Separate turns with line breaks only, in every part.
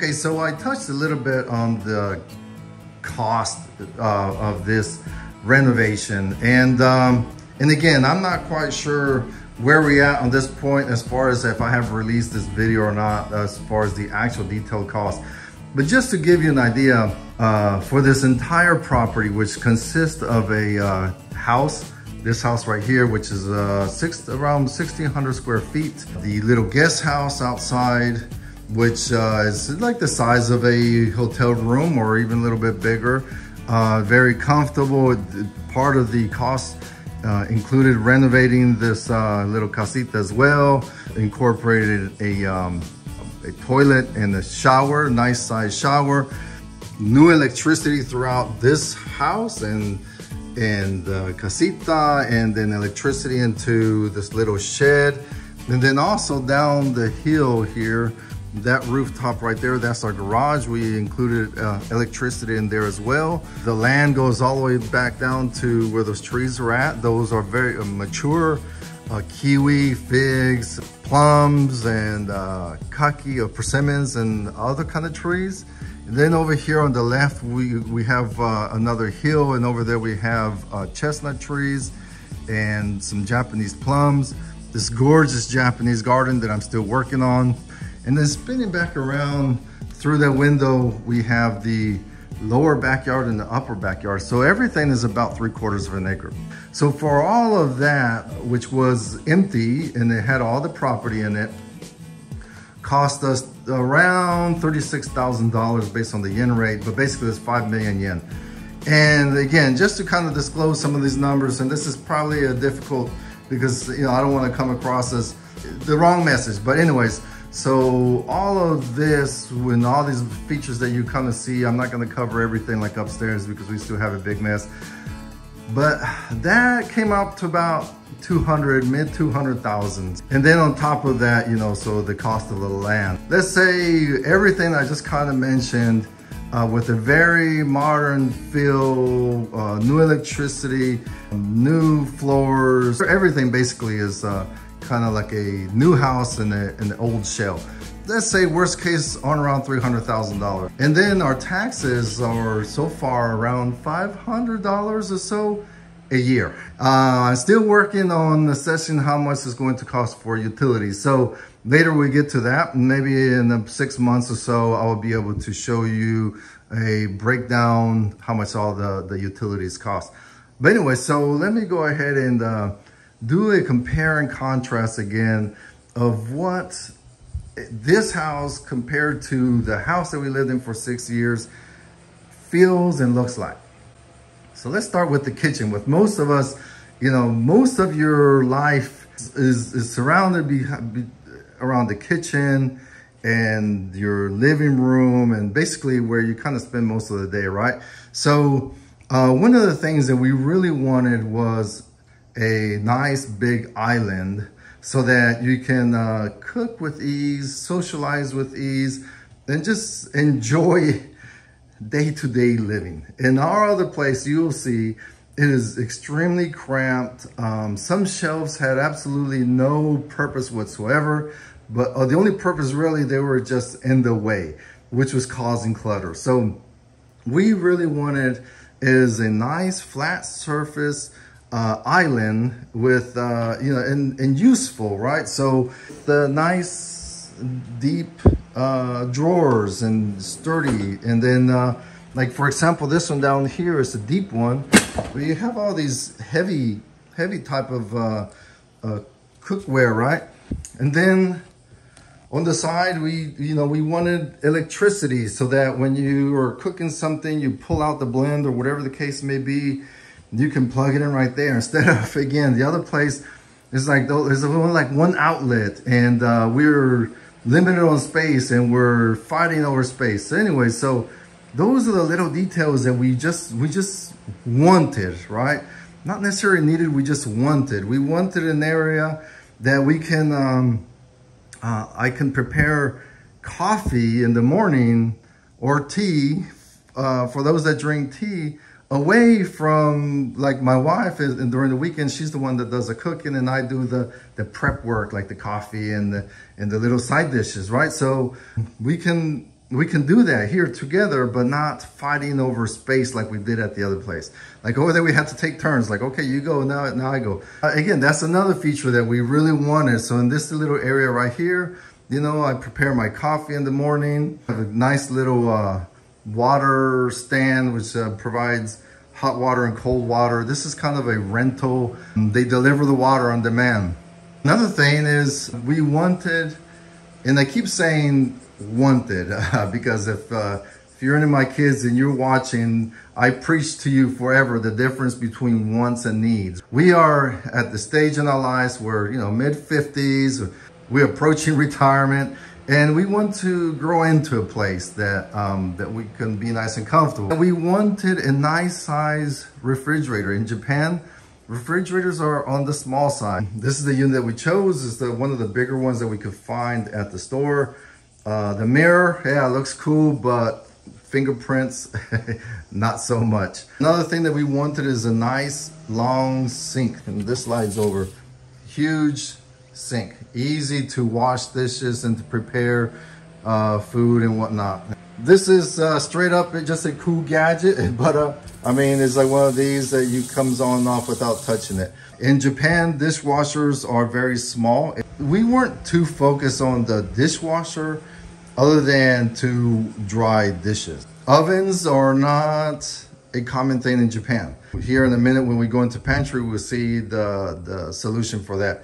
Okay, so I touched a little bit on the cost of this renovation, and again, I'm not quite sure where we at on this point as far as if I have released this video or not, as far as the actual detailed cost. But just to give you an idea, for this entire property, which consists of a house, this house right here, which is around 1,600 square feet, the little guest house outside, which is like the size of a hotel room or even a little bit bigger, very comfortable. Part of the cost included renovating this little casita as well, incorporated a toilet and a shower, nice size shower, new electricity throughout this house and casita, and then electricity into this little shed. And then also down the hill here, that rooftop right there, that's our garage. We included electricity in there as well. The land goes all the way back down to where those trees are at. Those are very mature kiwi, figs, plums, and kaki or persimmons and other kind of trees. And then over here on the left, we have another hill, and over there we have chestnut trees and some Japanese plums. This gorgeous Japanese garden that I'm still working on. And then spinning back around through that window, we have the lower backyard and the upper backyard. So everything is about 3/4 of an acre. So for all of that, which was empty and it had all the property in it, cost us around $36,000 based on the yen rate, but basically it's 5 million yen. And again, just to kind of disclose some of these numbers, and this is probably a difficult, because I don't want to come across as the wrong message, but anyways, so all of this, with all these features that you kind of see, I'm not going to cover everything like upstairs because we still have a big mess. But that came up to about mid 200,000. And then on top of that, so the cost of the land. Let's say everything I just kind of mentioned, with a very modern feel, new electricity, new floors, everything basically is kind of like a new house in an old shell. Let's say worst case on around $300,000. And then our taxes are so far around $500 or so a year. I'm still working on assessing how much it's going to cost for utilities. So later we get to that, maybe in 6 months or so, I will be able to show you a breakdown, how much all the utilities cost. But anyway, so let me go ahead and do a compare and contrast again of what this house compared to the house that we lived in for 6 years feels and looks like. So let's start with the kitchen. With most of us, most of your life is surrounded around the kitchen and your living room, and basically where you kind of spend most of the day, right? So one of the things that we really wanted was a nice big island so that you can cook with ease, socialize with ease, and just enjoy day-to-day living. In our other place, you'll see it is extremely cramped. Some shelves had absolutely no purpose whatsoever, but the only purpose really, they were just in the way, which was causing clutter. So we really wanted is a nice flat surface island with, and useful, right? So the nice deep drawers and sturdy. And then like for example, this one down here is a deep one, where you have all these heavy type of cookware, right? And then on the side, we wanted electricity so that when you are cooking something, you pull out the blend or whatever the case may be, you can plug it in right there. Instead of, again, the other place is like, there's only like one outlet, and we're limited on space and we're fighting over space. So anyway, so those are the little details that we just wanted, right? Not necessarily needed, we just wanted. We wanted an area that we can, I can prepare coffee in the morning or tea, for those that drink tea, away from, like, my wife is, and during the weekend, she's the one that does the cooking, and I do the prep work, like the coffee and the little side dishes, right? So we can we can do that here together, but not fighting over space like we did at the other place. Like over there, we had to take turns. Like, okay, you go, now I go. Again, that's another feature that we really wanted. So in this little area right here, you know, I prepare my coffee in the morning. I have a nice little water stand, which provides hot water and cold water. This is kind of a rental. They deliver the water on demand. Another thing is we wanted, and I keep saying wanted, because if you're into my kids and you're watching, I preach to you forever the difference between wants and needs. We are at the stage in our lives where, you know, mid-50s, we're approaching retirement, and we want to grow into a place that that we can be nice and comfortable. And we wanted a nice size refrigerator. In Japan, refrigerators are on the small side. This is the unit that we chose. It's one of the bigger ones that we could find at the store. The mirror, yeah, it looks cool, but fingerprints, not so much. Another thing that we wanted is a nice long sink, and this slides over. Huge sink, easy to wash dishes and to prepare food and whatnot. This is straight up just a cool gadget, but I mean, it's like one of these that you comes on and off without touching it. In Japan, dishwashers are very small. We weren't too focused on the dishwasher other than to dry dishes. Ovens are not a common thing in Japan. Here in a minute when we go into pantry, we'll see the solution for that.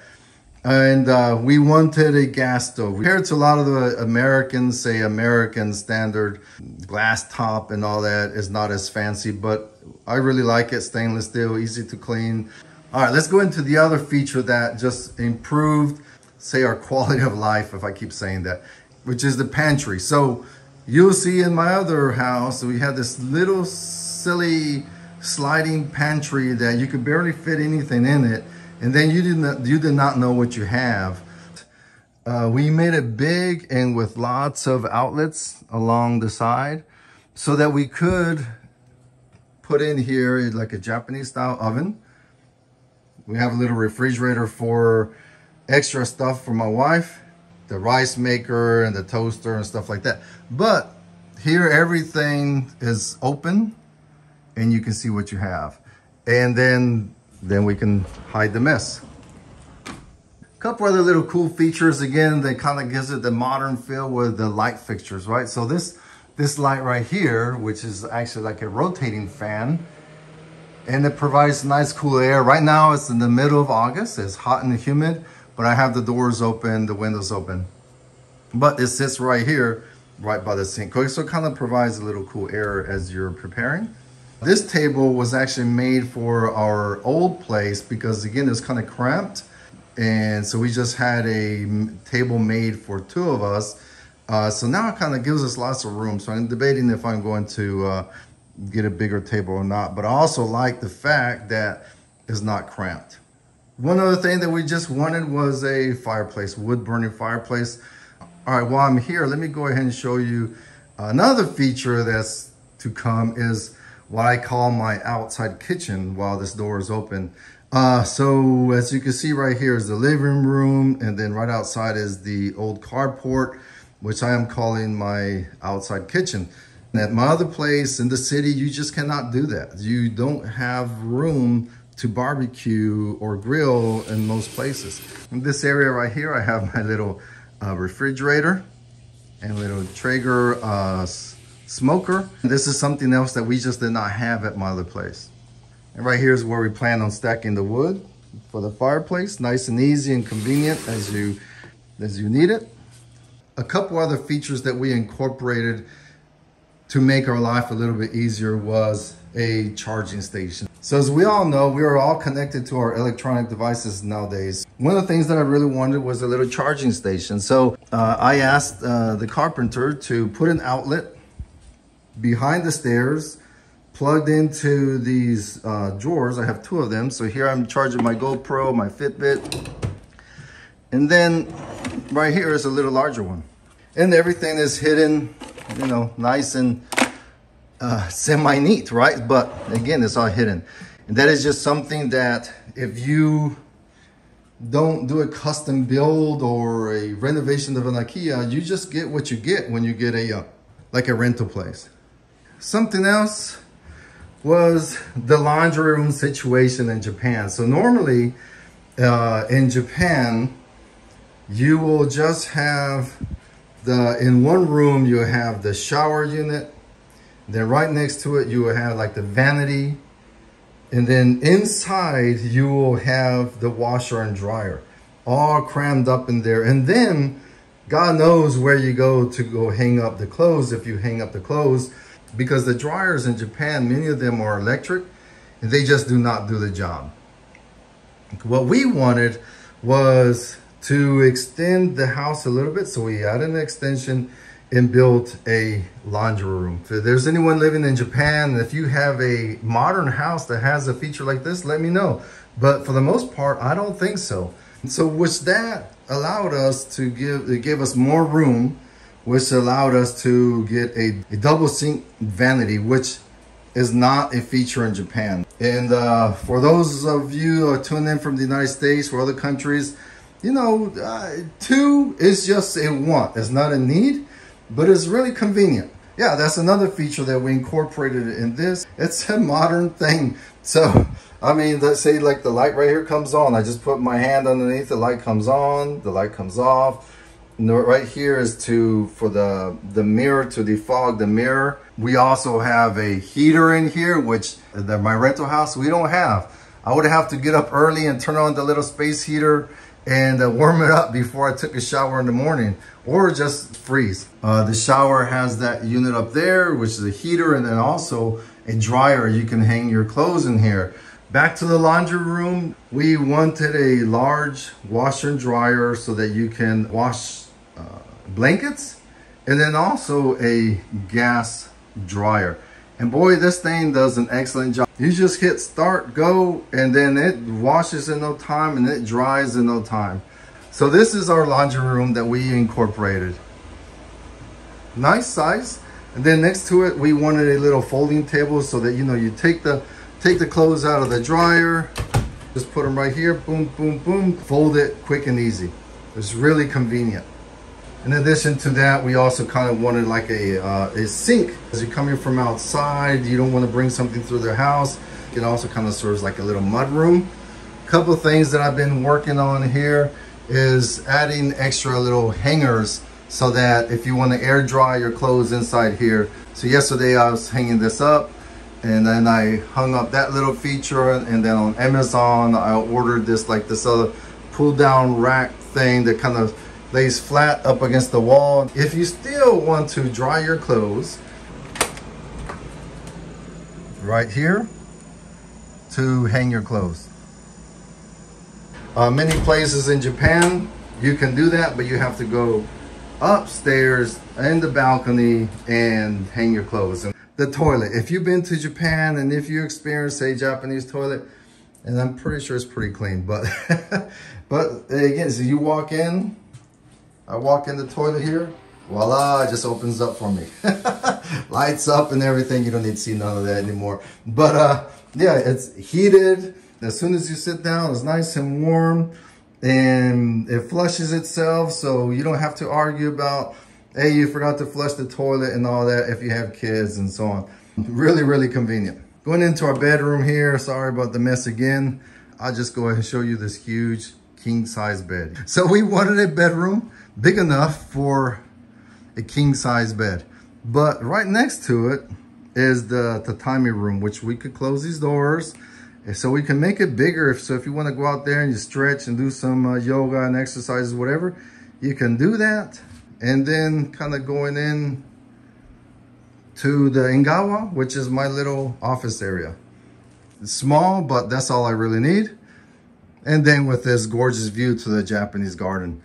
And we wanted a gas stove. Compared to a lot of the Americans, say American standard glass top and all that is not as fancy, but I really like it. Stainless steel, easy to clean. All right, let's go into the other feature that just improved, say, our quality of life, if I keep saying that, which is the pantry. So you'll see in my other house, we had this little silly sliding pantry that you could barely fit anything in it. And then you did not know what you have. We made it big and with lots of outlets along the side so that we could put in here like a Japanese style oven. We have a little refrigerator for extra stuff for my wife, the rice maker and the toaster and stuff like that. But here everything is open and you can see what you have. And then we can hide the mess. A couple other little cool features, again, that kind of gives it the modern feel with the light fixtures, right? So this light right here, which is actually like a rotating fan, and it provides nice cool air. Right now it's in the middle of August, it's hot and humid, but I have the doors open, the windows open. But it sits right here, right by the sink. So it kind of provides a little cool air as you're preparing. This table was actually made for our old place because, again, it was kind of cramped. And so we just had a table made for two of us. So now it kind of gives us lots of room. So I'm debating if I'm going to get a bigger table or not. But I also like the fact that it's not cramped. One other thing that we just wanted was a fireplace, wood-burning fireplace. All right, while I'm here, let me go ahead and show you another feature that's to come is what I call my outside kitchen while this door is open. So as you can see right here is the living room, and then right outside is the old carport, which I am calling my outside kitchen. And at my other place in the city, you just cannot do that. You don't have room to barbecue or grill in most places. In this area right here, I have my little refrigerator and a little Traeger smoker. This is something else that we just did not have at my other place. And right here is where we plan on stacking the wood for the fireplace. Nice and easy and convenient as you need it. A couple other features that we incorporated to make our life a little bit easier was a charging station. So as we all know, we are all connected to our electronic devices nowadays. One of the things that I really wanted was a little charging station. So I asked the carpenter to put an outlet behind the stairs, plugged into these drawers. I have two of them. So here I'm charging my GoPro, my Fitbit. And then right here is a little larger one. And everything is hidden, you know, nice and semi-neat, right? But again, it's all hidden. And that is just something that if you don't do a custom build or a renovation of an Akiya, you just get what you get when you get a like a rental place. Something else was the laundry room situation in Japan. So normally in Japan, you will just have in one room, you have the shower unit. Then right next to it, you will have like the vanity. And then inside, you will have the washer and dryer all crammed up in there. And then God knows where you go to go hang up the clothes if you hang up the clothes, because the dryers in Japan, many of them are electric and they just do not do the job. What we wanted was to extend the house a little bit. So we added an extension and built a laundry room. If there's anyone living in Japan, if you have a modern house that has a feature like this, let me know. But for the most part, I don't think so. So which that allowed us to give us more room, which allowed us to get a double sink vanity, which is not a feature in Japan. And for those of you who are tuning in from the United States or other countries, you know, 2 is just a want. It's not a need, but it's really convenient. Yeah, that's another feature that we incorporated in this. It's a modern thing. So, I mean, let's say like the light right here comes on. I just put my hand underneath, the light comes on, the light comes off. Right here is for the mirror, to defog the mirror. We also have a heater in here, which my rental house, we don't have. I would have to get up early and turn on the little space heater and warm it up before I took a shower in the morning, or just freeze. The shower has that unit up there, which is a heater, and then also a dryer. You can hang your clothes in here. Back to the laundry room, we wanted a large washer and dryer so that you can wash blankets, and then also a gas dryer. And boy, this thing does an excellent job. You just hit start, go, and then it washes in no time and it dries in no time. So this is our laundry room that we incorporated. Nice size. And then next to it, we wanted a little folding table so that, you know, you take the clothes out of the dryer, just put them right here, boom, boom, boom, fold it quick and easy. It's really convenient. In addition to that, we also kind of wanted like a sink. As you're coming from outside, you don't want to bring something through their house. It also kind of serves like a little mud room. A couple of things that I've been working on here is adding extra little hangers so that if you want to air dry your clothes inside here. So yesterday I was hanging this up, and then I hung up that little feature, and then on Amazon I ordered this other pull down rack thing that kind of lays flat up against the wall. If you still want to dry your clothes, right here to hang your clothes. Many places in Japan you can do that, but you have to go upstairs in the balcony and hang your clothes. And the toilet, if you've been to Japan and if you experience a Japanese toilet, and I'm pretty sure it's pretty clean, but but again, so you walk in, I walk in the toilet here, voila, it just opens up for me. Lights up and everything. You don't need to see none of that anymore. But yeah, it's heated. As soon as you sit down, it's nice and warm, and it flushes itself, so you don't have to argue about, hey, you forgot to flush the toilet and all that if you have kids and so on. Really, really convenient. Going into our bedroom here, sorry about the mess again. I'll just go ahead and show you this huge king size bed. So we wanted a bedroom big enough for a king size bed, but right next to it is the tatami room, which we could close these doors so we can make it bigger. So if you want to go out there and you stretch and do some yoga and exercises, whatever, you can do that. And then kind of going in to the Ingawa, which is my little office area. It's small, but that's all I really need. And then with this gorgeous view to the Japanese garden.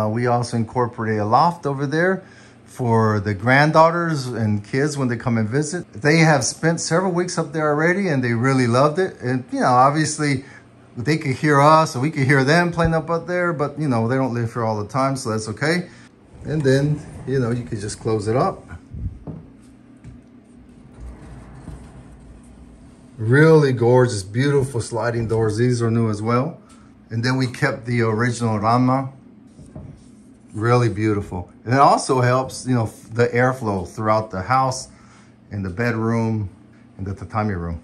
We also incorporate a loft over there for the granddaughters and kids when they come and visit. They have spent several weeks up there already and they really loved it. And, you know, obviously they could hear us and we could hear them playing up there, but, you know, they don't live here all the time, so that's okay. And then, you know, you could just close it up. Really gorgeous, beautiful sliding doors. These are new as well. And then we kept the original Ranma Really beautiful. And it also helps, you know, the airflow throughout the house, in the bedroom, and the tatami room.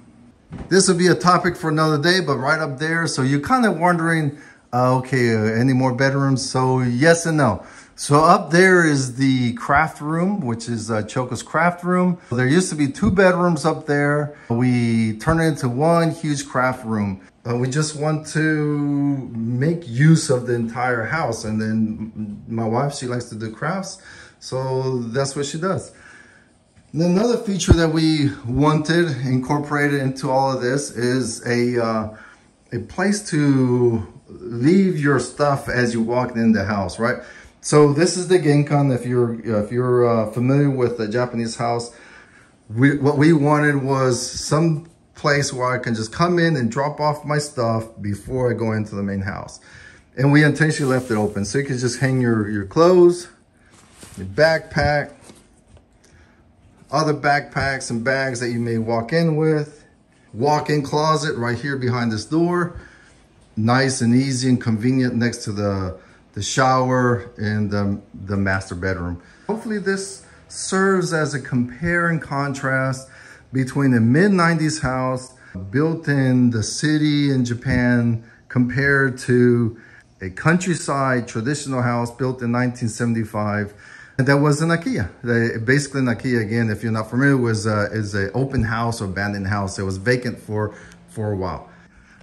This would be a topic for another day, but right up there, so you're kind of wondering, any more bedrooms? So yes and no. So up there is the craft room, which is Choco's craft room. There used to be 2 bedrooms up there. We turned it into one huge craft room. We just want to make use of the entire house. And then my wife, she likes to do crafts, so that's what she does. And another feature that we wanted incorporated into all of this is a place to leave your stuff as you walk in the house, right? So this is the Genkan. If you're familiar with the Japanese house, what we wanted was some place where I can just come in and drop off my stuff before I go into the main house. And we intentionally left it open so you can just hang your clothes, your backpack, other backpacks and bags that you may walk in with. Walk-in closet right here behind this door. Nice and easy and convenient next to the shower and the master bedroom. Hopefully this serves as a compare and contrast between a mid-90s house built in the city in Japan compared to a countryside traditional house built in 1975. And that was an Akiya. Basically an Akiya, again, if you're not familiar, is an open house or abandoned house. It was vacant for a while.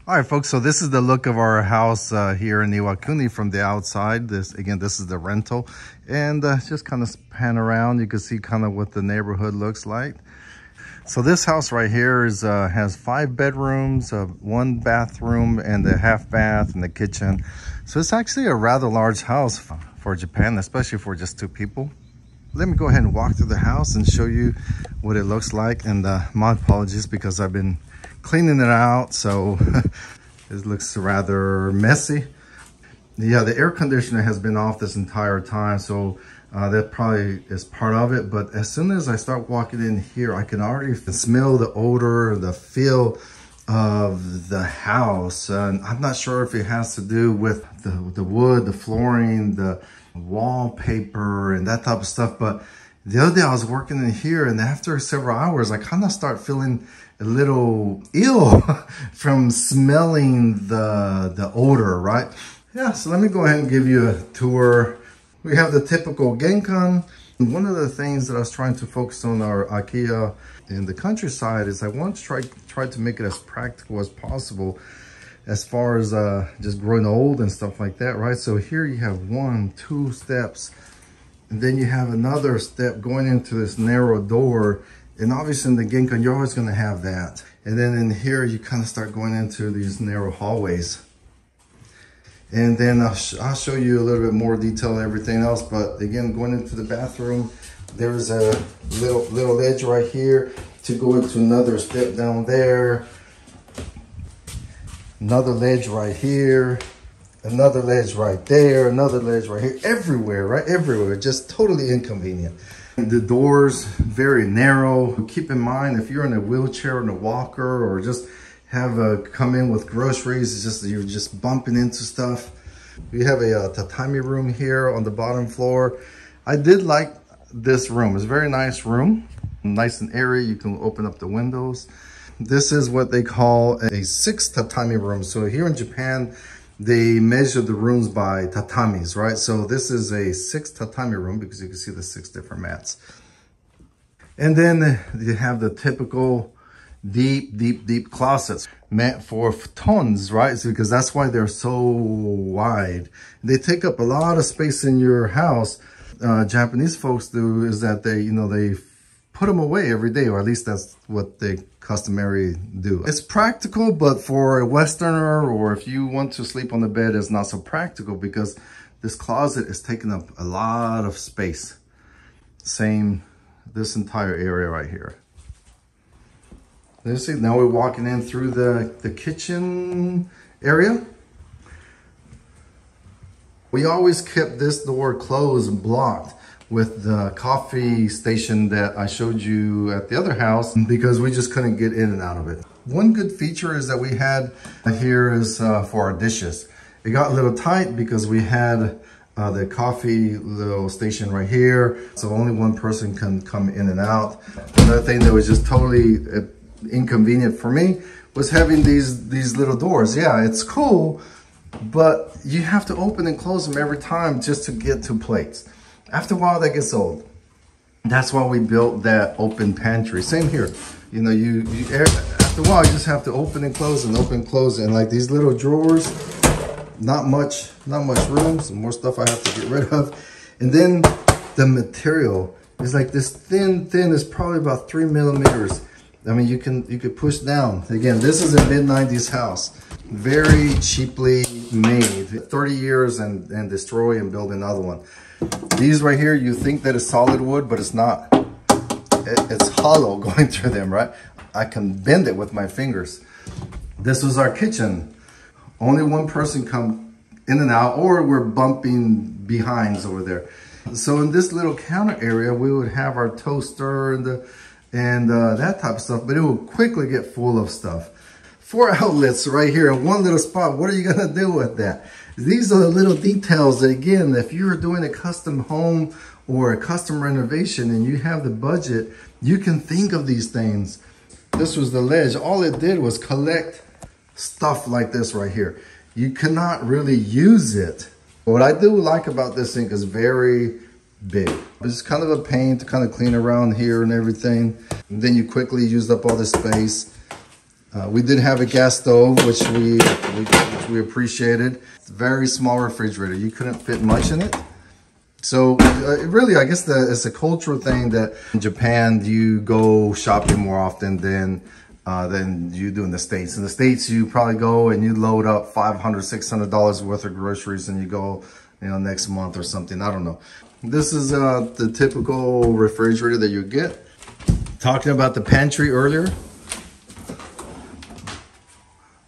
All right, folks, so this is the look of our house here in Iwakuni from the outside. This is the rental. And just kind of pan around, you can see kind of what the neighborhood looks like. So this house right here has 5 bedrooms, 1 bathroom, and a half bath and the kitchen. So it's actually a rather large house for Japan, especially for just 2 people. Let me go ahead and walk through the house and show you what it looks like. And my apologies because I've been cleaning it out, so it looks rather messy. Yeah, the air conditioner has been off this entire time, so that probably is part of it. But as soon as I start walking in here, I can already smell the odor, the feel of the house. And I'm not sure if it has to do with the wood, the flooring, the wallpaper, and that type of stuff. But the other day I was working in here, and after several hours, I kind of start feeling a little ill from smelling the odor, right? Yeah, so let me go ahead and give you a tour. We have the typical Genkan. One of the things that I was trying to focus on our Akiya in the countryside is I want to try to make it as practical as possible as far as just growing old and stuff like that, right? So here you have 1, 2 steps, and then you have another step going into this narrow door. And obviously in the Genkan, you're always gonna have that. And then in here, you kind of start going into these narrow hallways. And then I'll show you a little bit more detail and everything else. But again, going into the bathroom, there's a little ledge right here to go into another step down there. Another ledge right here. Another ledge right there. Another ledge right here. Everywhere, right? Everywhere. Just totally inconvenient. The doors, very narrow. Keep in mind, if you're in a wheelchair and a walker, or just have come in with groceries, it's just you're just bumping into stuff. We have a tatami room here on the bottom floor. I did like this room. It's a very nice room, nice and airy. You can open up the windows. This is what they call a 6 tatami room. So here in Japan, they measure the rooms by tatamis, right? So this is a 6 tatami room because you can see the 6 different mats. And then you have the typical deep closets meant for futons, right? So because that's why they're so wide. They take up a lot of space in your house. Japanese folks do is that they put them away every day, or at least that's what they customary do. It's practical, but for a Westerner, or if you want to sleep on the bed, it's not so practical because this closet is taking up a lot of space. Same, this entire area right here. You see, now we're walking in through the kitchen area. We always kept this door closed and blocked with the coffee station that I showed you at the other house because we just couldn't get in and out of it. One good feature is that we had here is for our dishes. It got a little tight because we had the coffee little station right here. So only one person can come in and out. Another thing that was just totally inconvenient for me was having these little doors. Yeah, it's cool, but you have to open and close them every time just to get to plates. After a while, that gets old. That's why we built that open pantry. Same here. You know, after a while, you just have to open and close and open and close. And like these little drawers, not much room. Some more stuff I have to get rid of. And then the material is like this thin, is probably about 3 millimeters. I mean, you could push down. Again, this is a mid-90s house. Very cheaply made. 30 years and destroy and build another one. These right here, you think that it's solid wood, but it's not. It's hollow going through them, right? I can bend it with my fingers. This was our kitchen. Only one person come in and out, or we're bumping behinds over there. So in this little counter area, we would have our toaster and that type of stuff, but it would quickly get full of stuff. 4 outlets right here in one little spot. What are you gonna do with that? These are the little details that, again, if you're doing a custom home or a custom renovation and you have the budget, you can think of these things. This was the ledge. All it did was collect stuff like this right here. You cannot really use it. What I do like about this thing is very big. It's kind of a pain to kind of clean around here and everything. And then you quickly used up all this space. We did have a gas stove, which we appreciated. It's a very small refrigerator. You couldn't fit much in it. So really, I guess it's a cultural thing that in Japan, you go shopping more often than you do in the States. In the States, you probably go and you load up $500, $600 worth of groceries and you go, you know, next month or something. I don't know. This is the typical refrigerator that you get. Talking about the pantry earlier.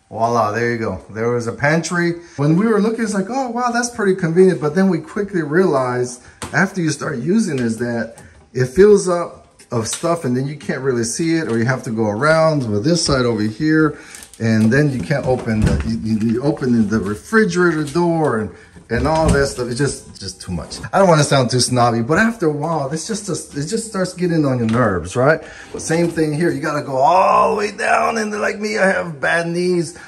Voila, there you go. There was a pantry. When we were looking, it's like, oh, wow, that's pretty convenient. But then we quickly realized after you start using this that it fills up of stuff and then you can't really see it, or you have to go around with this side over here. And then you can't open you open the refrigerator door and all that stuff. It's just too much. I don't want to sound too snobby, but after a while, it just starts getting on your nerves, right? Same thing here. You got to go all the way down, and like me, I have bad knees.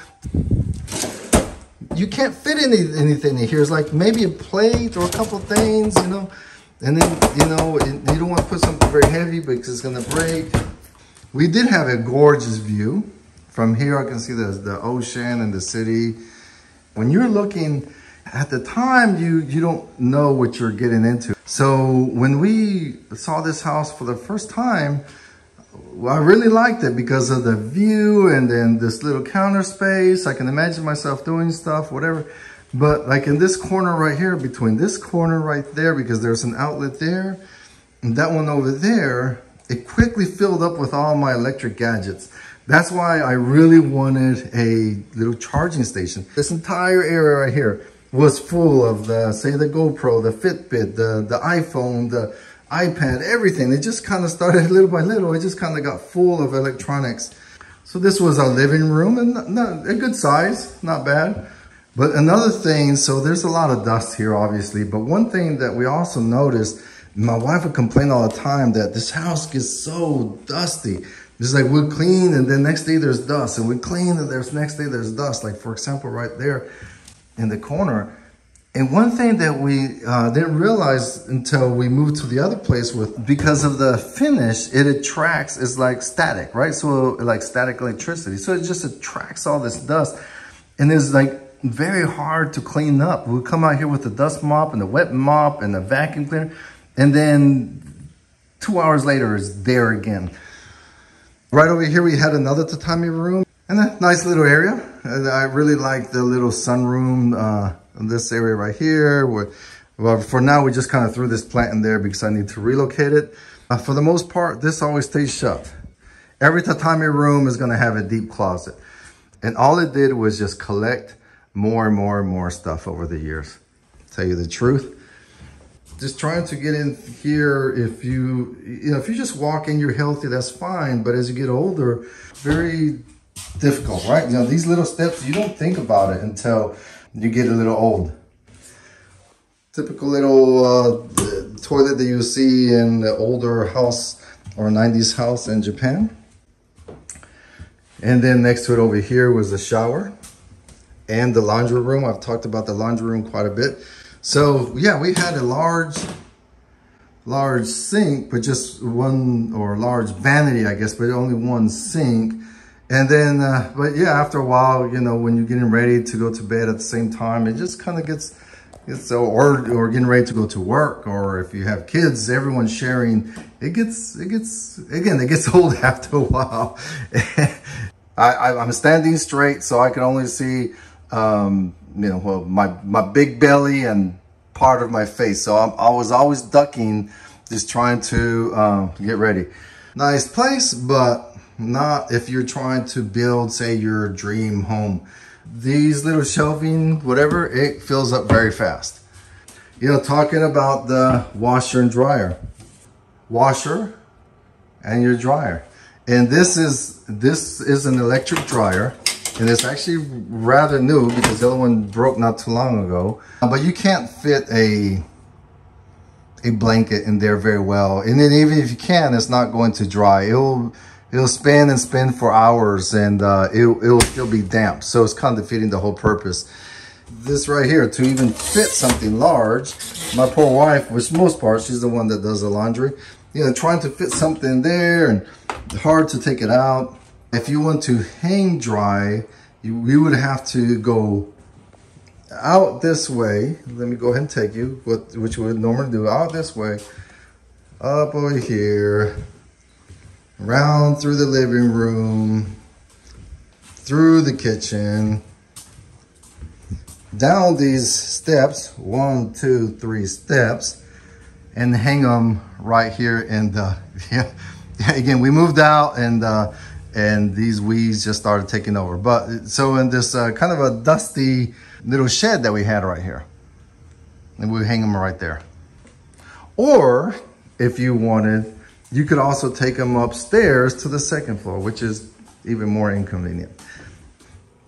You can't fit anything in here. It's like maybe a plate or a couple of things, you know. And then, you know, you don't want to put something very heavy because it's going to break. We did have a gorgeous view. From here, I can see the ocean and the city. When you're looking at the time, you don't know what you're getting into. So when we saw this house for the first time, well, I really liked it because of the view and then this little counter space. I can imagine myself doing stuff, whatever. But like in this corner right here, between this corner right there, because there's an outlet there, and that one over there, it quickly filled up with all my electric gadgets. That's why I really wanted a little charging station. This entire area right here was full of the GoPro, the Fitbit, the iPhone, the iPad, everything. It just kind of started little by little. It just kind of got full of electronics. So this was our living room, and a good size, not bad. But another thing, so there's a lot of dust here, obviously. But one thing that we also noticed, my wife would complain all the time that this house gets so dusty. It's like we'll clean and then next day there's dust, and we clean and next day there's dust. Like for example, right there in the corner. And one thing that we didn't realize until we moved to the other place because of the finish, it attracts, it's like static, right? So like static electricity. So it just attracts all this dust, and it's like very hard to clean up. We'll come out here with the dust mop and the wet mop and the vacuum cleaner, and then 2 hours later it's there again. Right over here, we had another tatami room and a nice little area. And I really like the little sunroom in this area right here. Well, for now, we just kind of threw this plant in there because I need to relocate it. For the most part, this always stays shut. Every tatami room is going to have a deep closet. And all it did was just collect more and more and more stuff over the years. Tell you the truth. Just trying to get in here, if you just walk in, you're healthy, that's fine. But as you get older, very difficult, right? You know, these little steps, you don't think about it until you get a little old. Typical little toilet that you see in the older house or 90s house in Japan. And then next to it over here was the shower and the laundry room. I've talked about the laundry room quite a bit. So yeah, we had a large sink, but just one, or large vanity, I guess, but only one sink. And then, but yeah, after a while, you know, when you're getting ready to go to bed at the same time, it just kind of gets or getting ready to go to work, or if you have kids, everyone sharing, it gets old after a while. I'm standing straight, so I can only see, you know, well, my big belly and part of my face. So I was always ducking, just trying to get ready. Nice place, but not if you're trying to build, say, your dream home. These little shelving, whatever, it fills up very fast. You know, talking about the washer and dryer. Washer and your dryer. And this is an electric dryer, and it's actually rather new because the other one broke not too long ago. But you can't fit a blanket in there very well. And then even if you can, it's not going to dry. It'll spin and spin for hours, and it'll still be damp. So it's kind of defeating the whole purpose. This right here, to even fit something large, my poor wife, which most part, she's the one that does the laundry, you know, trying to fit something there, and hard to take it out. If you want to hang dry, you would have to go out this way. Let me go ahead and take you, which you would normally do, out this way, up over here, round through the living room, through the kitchen, down these steps, 1, 2, 3 steps, and hang them right here in the, yeah, again, we moved out, and these weeds just started taking over. But so in this kind of a dusty little shed that we had right here, and we hang them right there. Or if you wanted, you could also take them upstairs to the second floor, which is even more inconvenient.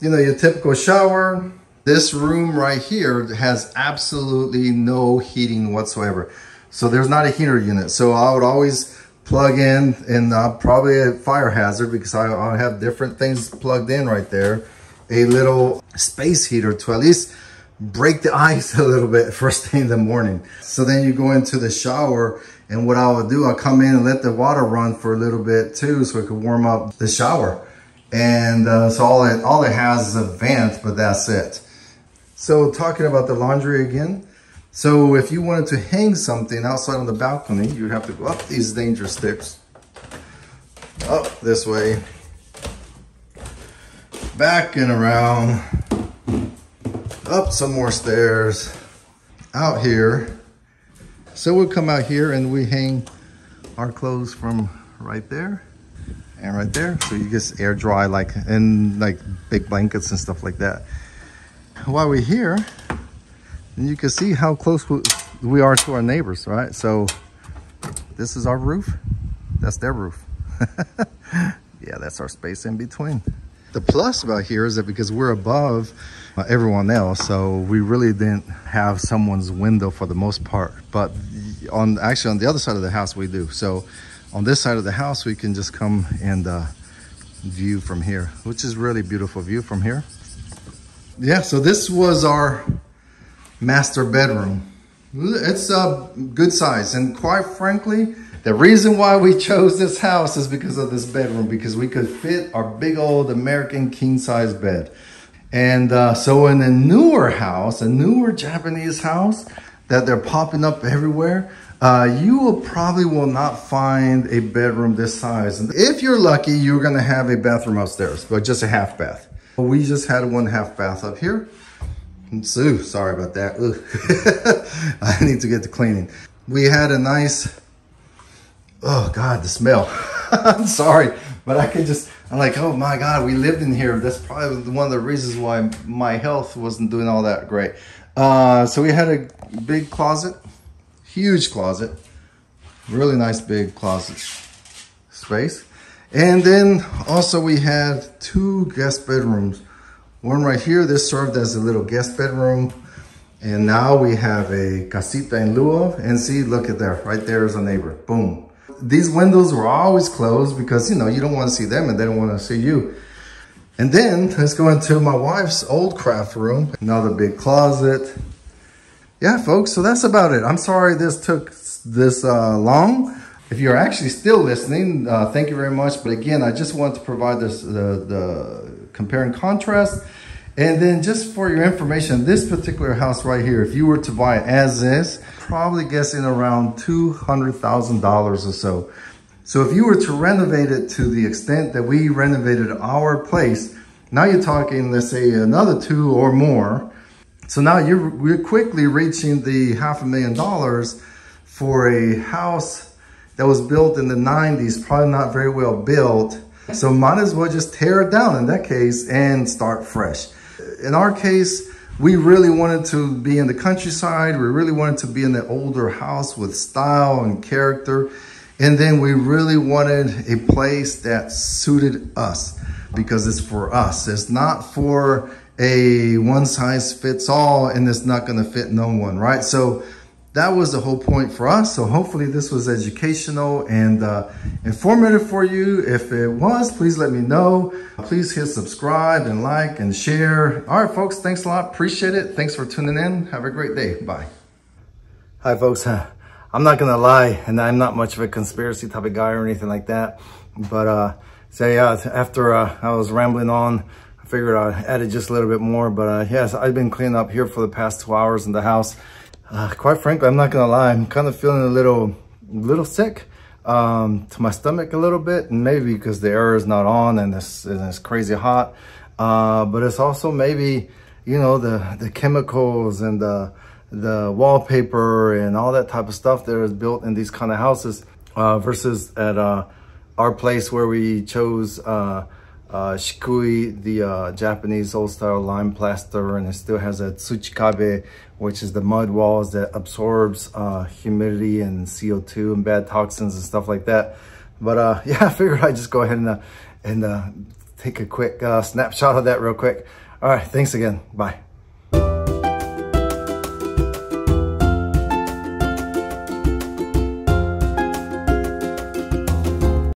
You know, your typical shower. This room right here has absolutely no heating whatsoever. So there's not a heater unit. So I would always plug in, and probably a fire hazard because I have different things plugged in right there, a little space heater to at least break the ice a little bit first thing in the morning. So then you go into the shower, and what I would do, I'll come in and let the water run for a little bit too, so it could warm up the shower. And so all it has is a vent, but that's it. So talking about the laundry again. So if you wanted to hang something outside on the balcony, you'd have to go up these dangerous steps, up this way, back and around, up some more stairs, out here. So we'll come out here and we hang our clothes from right there and right there. So you just air dry, like big blankets and stuff like that. While we're here, you can see how close we are to our neighbors, right? So this is our roof. That's their roof. Yeah, that's our space in between. The plus about here is that because we're above everyone else, so we really didn't have someone's window for the most part. But actually on the other side of the house, we do. So on this side of the house, we can just come and view from here, which is really beautiful view from here. Yeah, so this was our master bedroom. It's a good size, and quite frankly, the reason why we chose this house is because of this bedroom, because we could fit our big old American king size bed. And so in a newer house, a newer Japanese house that they're popping up everywhere, you will probably not find a bedroom this size. And if you're lucky, you're gonna have a bathroom upstairs, but just a half bath. We just had 1/2 bath up here. So sorry about that. I need to get to cleaning. We had a nice, oh God, the smell. I'm sorry, but I'm like, oh my God, we lived in here. That's probably one of the reasons why my health wasn't doing all that great. So we had a big closet, huge closet, really nice big closet space. And then also we had 2 guest bedrooms. One right here, this served as a little guest bedroom. And now we have a casita en luo. And see, look at there, right there is a neighbor, boom. These windows were always closed because, you know, you don't want to see them and they don't want to see you. And then let's go into my wife's old craft room. Another big closet. Yeah, folks, so that's about it. I'm sorry this took this long. If you're actually still listening, thank you very much. But again, I just want to provide this the compare and contrast. And then just for your information, this particular house right here, if you were to buy it as is, probably guessing around $200,000 or so. So if you were to renovate it to the extent that we renovated our place, now you're talking, let's say another 2 or more. So now we're quickly reaching the $500,000 for a house that was built in the 90s, probably not very well built. So might as well just tear it down in that case and start fresh. In our case, we really wanted to be in the countryside. We really wanted to be in the older house with style and character. And then we really wanted a place that suited us because it's for us. It's not for a one size fits all and it's not going to fit no one, right? So that was the whole point for us. So hopefully this was educational and informative for you. If it was, please let me know. Please hit subscribe and like and share. All right, folks, thanks a lot. Appreciate it. Thanks for tuning in. Have a great day. Bye. Hi, folks. I'm not going to lie, and I'm not much of a conspiracy type of guy or anything like that. But so yeah, after I was rambling on, I figured I'd add it just a little bit more. But yes, I've been cleaning up here for the past 2 hours in the house. Quite frankly, I'm not gonna lie, I'm kind of feeling a little sick to my stomach a little bit, and maybe because the air is not on and it's crazy hot, but it's also maybe, you know, the chemicals and the wallpaper and all that type of stuff that is built in these kind of houses versus at our place where we chose shikui, the Japanese old style lime plaster, and it still has a tsuchikabe, which is the mud walls that absorbs humidity and CO2 and bad toxins and stuff like that. But yeah, I figured I'd just go ahead and take a quick snapshot of that real quick. All right, thanks again. Bye.